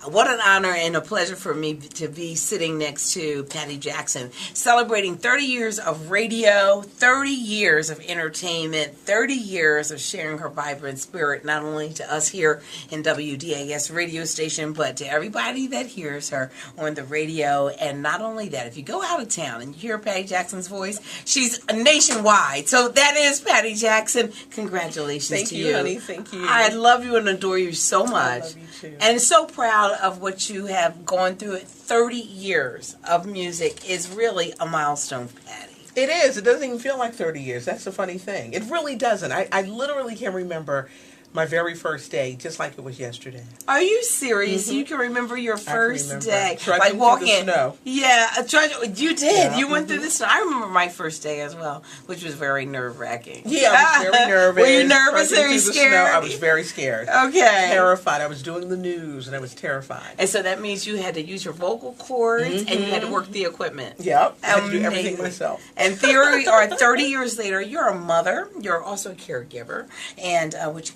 What an honor and a pleasure for me to be sitting next to Patty Jackson, celebrating 30 years of radio, 30 years of entertainment, 30 years of sharing her vibrant spirit, not only to us here in WDAS radio station, but to everybody that hears her on the radio. And not only that, if you go out of town and you hear Patty Jackson's voice, she's nationwide. So that is Patty Jackson. Congratulations to you. Thank you, honey. Thank you. I love you and adore you so much. I love you too. And so proud of what you have gone through. 30 years of music is really a milestone, Patty. It is. It doesn't even feel like 30 years. That's the funny thing. It really doesn't. I literally can remember my very first day, just like it was yesterday. Are you serious? You can remember your first day, like walking through the snow. Yeah, you did. Yeah. You went through the snow. I remember my first day as well, which was very nerve-wracking. Yeah, I was very nervous. Were you nervous? Or were you scared? I was very scared. Okay, terrified. I was doing the news, and I was terrified. And so that means you had to use your vocal cords, and you had to work the equipment. Yep, I had to do everything myself. And 30 years later, you're a mother. You're also a caregiver, and which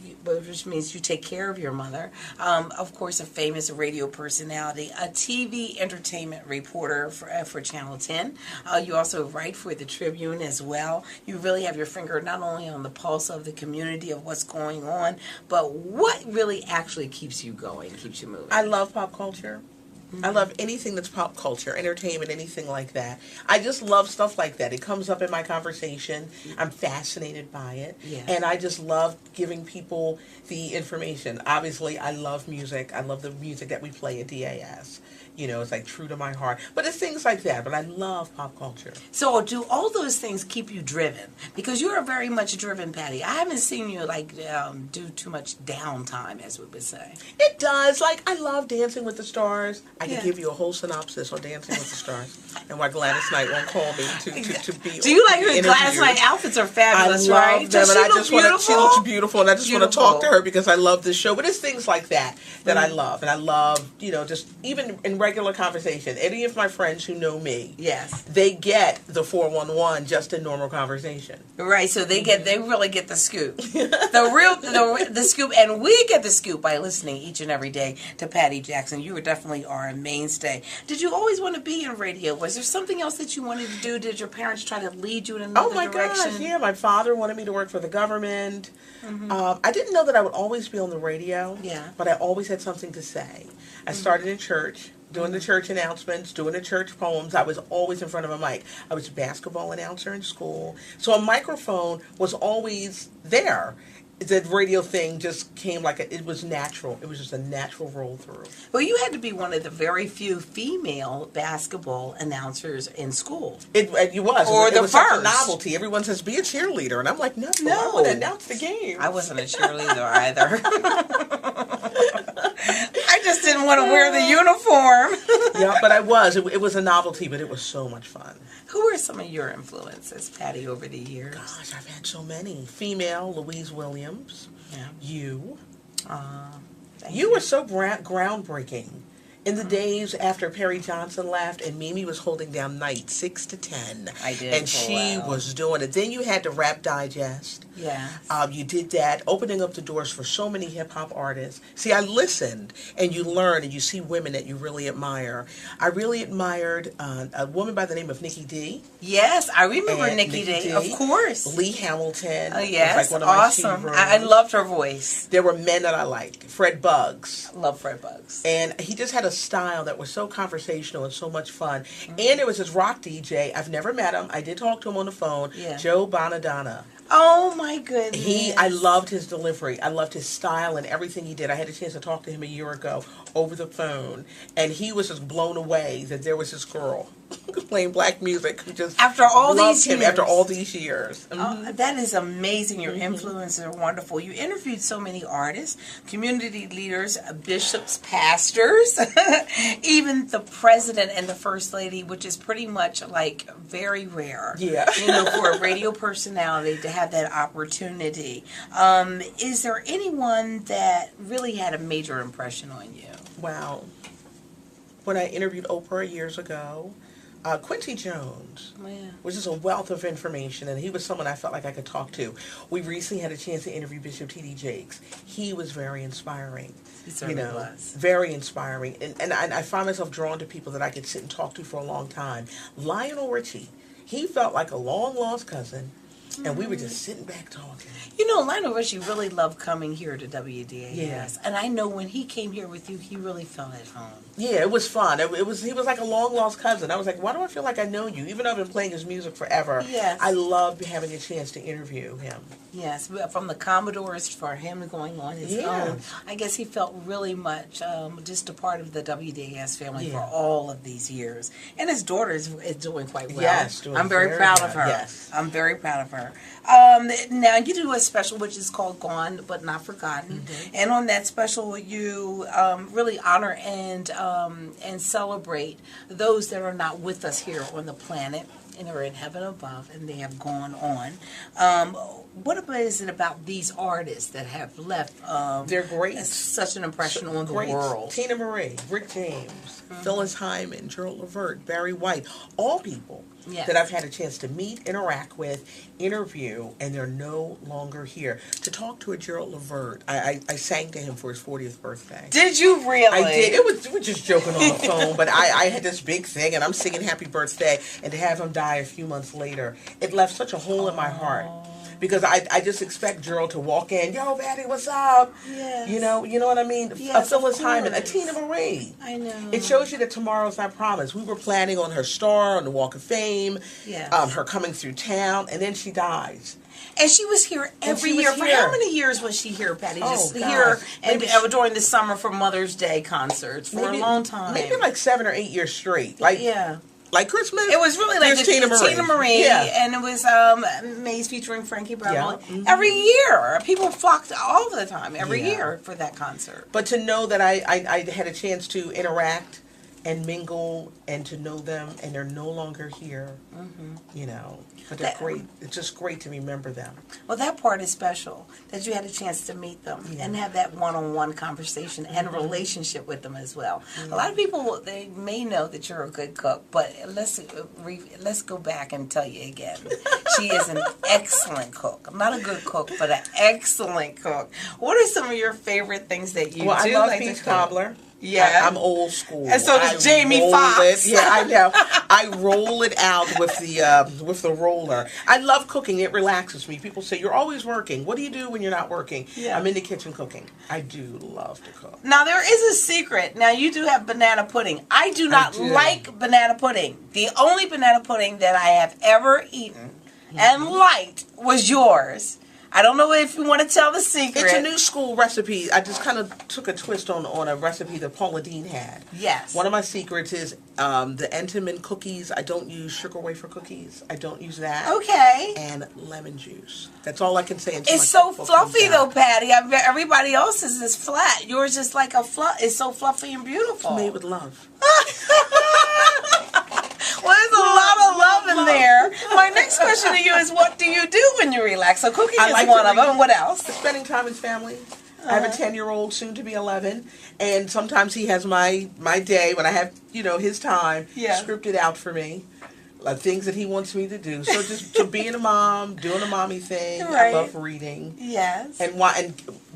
means you take care of your mother. Of course, a famous radio personality, a TV entertainment reporter for Channel 10. You also write for the Tribune as well. You really have your finger not only on the pulse of the community of what's going on, but what really actually keeps you going, keeps you moving. I love pop culture. I love anything that's pop culture, entertainment, anything like that. I just love stuff like that. It comes up in my conversation. I'm fascinated by it. Yes. And I just love giving people the information. Obviously, I love music. I love the music that we play at DAS. You know, it's like true to my heart. But it's things like that. But I love pop culture. So do all those things keep you driven? Because you're very much driven, Patty. I haven't seen you do too much downtime, as we would say. It does. Like, I love Dancing with the Stars. I could give you a whole synopsis on Dancing with the Stars. And why Gladys Knight won't call me to be. Do you like her? Gladys Knight outfits are fabulous, I right? love them, and I just want to. She looks beautiful, and I just want to talk to her because I love this show. But it's things like that I love, and I love, just even in regular conversation. Any of my friends who know me, yes, they get the 411 just in normal conversation. Right. So they really get the scoop, the scoop, and we get the scoop by listening each and every day to Patty Jackson. You definitely are a mainstay. Did you always want to be in radio? Was there something else that you wanted to do? Did your parents try to lead you in another direction? Oh my gosh, yeah. My father wanted me to work for the government. I didn't know that I would always be on the radio. Yeah. But I always had something to say. I started in church, doing the church announcements, doing the church poems. I was always in front of a mic. I was a basketball announcer in school. So a microphone was always there. The radio thing just came it was natural. It was just a natural roll through. Well, you had to be one of the very few female basketball announcers in school. It was. Or it the was first. Such a novelty. Everyone says, be a cheerleader. And I'm like, no. I want to announce the game. I wasn't a cheerleader either. I just didn't want to wear the uniform. Yeah, but I was. It was a novelty, but it was so much fun. Who are some of your influences, Patty, over the years? Gosh, I've had so many. Female, Louise Williams. Yeah. You. Thank You were so groundbreaking. In the days after Perry Johnson left and Mimi was holding down night 6 to 10. I did. And she was doing it. Then you had the Rap Digest. Yeah. You did that, opening up the doors for so many hip-hop artists. See, I listened, and you learn, and you see women that you really admire. I really admired a woman by the name of Nikki D. Yes, I remember Nikki D. Of course. Lee Hamilton. Oh, yes. Was one of awesome. I loved her voice. There were men that I liked. Fred Buggs. I love Fred Buggs. And he just had a style that was so conversational and so much fun. And there was this rock DJ. I've never met him. I did talk to him on the phone. Yeah. Joe Bonadonna. Oh my goodness. I loved his delivery. I loved his style and everything he did. I had a chance to talk to him a year ago over the phone, and he was just blown away that there was this girl playing black music who just after all loved these him years. After all these years. Oh, that is amazing. Your influences are wonderful. You interviewed so many artists, community leaders, bishops, pastors, even the president and the first lady, which is pretty much very rare. Yeah. For a radio personality to have that opportunity. Is there anyone that really had a major impression on you? Wow. When I interviewed Oprah years ago, Quincy Jones Oh, yeah. was just a wealth of information, and he was someone I felt like I could talk to. We recently had a chance to interview Bishop T.D. Jakes. He was very inspiring. He certainly was. Very inspiring. And I find myself drawn to people that I could sit and talk to for a long time. Lionel Richie, he felt like a long-lost cousin, and we were just sitting back talking. You know, Lionel Richie really loved coming here to WDAS. Yeah. And I know when he came here with you, he really felt at home. Yeah, it was fun. He was like a long-lost cousin. I was like, why do I feel like I know you? Even though I've been playing his music forever, Yes. I loved having a chance to interview him. Yes, from the Commodores for him going on his own. I guess he felt really much just a part of the WDAS family for all of these years. And his daughter is doing quite well. Yes, doing I'm very proud of her. Yes. I'm very proud of her. Now, you do a special which is called Gone But Not Forgotten. Mm-hmm. And on that special, you really honor and celebrate those that are not with us here on the planet and are in heaven above, and they have gone on. What is it about these artists that have left? They're great. Such an impression on the world. Tina Marie, Rick James, Phyllis Hyman, Gerald Levert, Barry White, all people that I've had a chance to meet, interact with, interview, and they're no longer here. To talk to a Gerald Levert, I sang to him for his 40th birthday. Did you really? I did. We were just joking on the phone, but I had this big thing, and I'm singing happy birthday, and to have him die a few months later, it left such a hole in my heart. Because I just expect Gerald to walk in, yo, Betty, what's up? Yes. You know what I mean? Yes, a Phyllis Hyman, a Tina Marie. I know. It shows you that tomorrow's not promised. We were planning on her star on the Walk of Fame, her coming through town, and then she dies. And she was here every year. For how many years was she here, Patty? Just here and during the summer for Mother's Day concerts for a long time. Maybe like 7 or 8 years straight. Like Christmas? It was really like Tina Marie. And it was Maze featuring Frankie Beverly. Every year. People flocked all the time, every year for that concert. But to know that I had a chance to interact and mingle and to know them, and they're no longer here, but they're great. It's just great to remember them. Well, that part is special, that you had a chance to meet them and have that one-on-one conversation and a relationship with them as well. A lot of people, they may know that you're a good cook, but let's go back and tell you again. She is an excellent cook. I'm not a good cook, but an excellent cook. What are some of your favorite things that you do? I love peach cobbler. Yeah, I'm old school. And so does Jamie Foxx. Yeah, I know. I roll it out with the roller. I love cooking. It relaxes me. People say, you're always working. What do you do when you're not working? Yeah. I'm in the kitchen cooking. I do love to cook. Now, there is a secret. Now, you do have banana pudding. I do not like banana pudding. The only banana pudding that I have ever eaten and liked was yours. I don't know if you want to tell the secret. It's a new school recipe. I just kind of took a twist on a recipe that Paula Deen had. Yes. One of my secrets is the Entenmann cookies. I don't use sugar wafer cookies. I don't use that. Okay. And lemon juice. That's all I can say. It's so fluffy though, Patty. Everybody else's is flat. Yours is like it's so fluffy and beautiful. It's made with love. Well, there's a lot of love in there. My next question to you is, what do you do when you relax? So cooking is one of them. What else? Spending time with family. I have a 10-year-old, soon to be 11, and sometimes he has my day when I have, his time scripted out for me. Like things that he wants me to do. So just being a mom, doing a mommy thing. Right. I love reading. Yes. And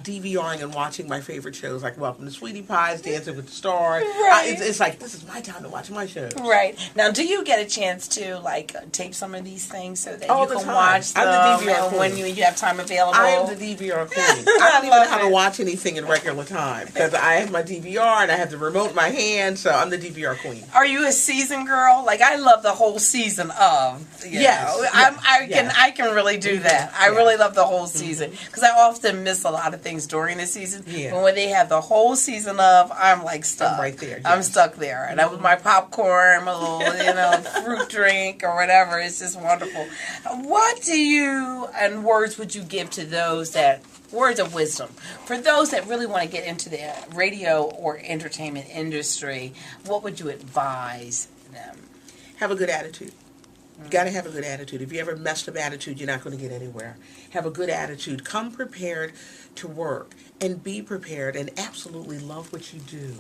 DVRing and watching my favorite shows like Welcome to Sweetie Pies, Dancing with the Stars. Right. It's like, this is my time to watch my shows. Right. Now, do you get a chance to tape some of these things so that you can watch them? I'm the DVR queen. When you have time available? I am the DVR queen. I don't even know how to watch anything in regular time because I have my DVR and I have the remote in my hand, so I'm the DVR queen. Are you a season girl? Like, I love the whole season of. I can really do that. I really love the whole season because I often miss a lot of things during the season. Yeah. But when they have the whole season of, I'm like stuck. I'm right there. Yes. I'm stuck there. And with my popcorn, my little, fruit drink or whatever, it's just wonderful. What words would you give to those words of wisdom, for those that really want to get into the radio or entertainment industry, what would you advise them? Have a good attitude. You got to have a good attitude. If you have a messed up attitude, you're not going to get anywhere. Have a good attitude. Come prepared to work and be prepared and absolutely love what you do.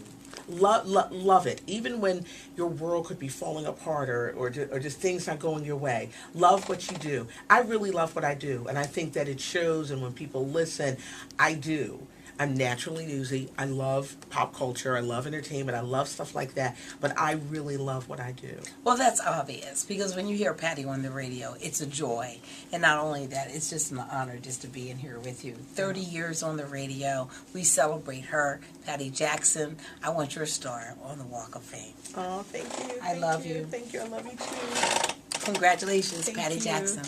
love it. Even when your world could be falling apart or just things not going your way, love what you do. I really love what I do, and I think that it shows. And when people listen, I do. I'm naturally newsy. I love pop culture. I love entertainment. I love stuff like that. But I really love what I do. Well, that's obvious because when you hear Patty on the radio, it's a joy. And not only that, it's just an honor just to be in here with you. 30 years on the radio. We celebrate her, Patty Jackson. I want your star on the Walk of Fame. Oh, thank you. I love you. Thank you. I love you too. Congratulations, Thank Patty you. Jackson.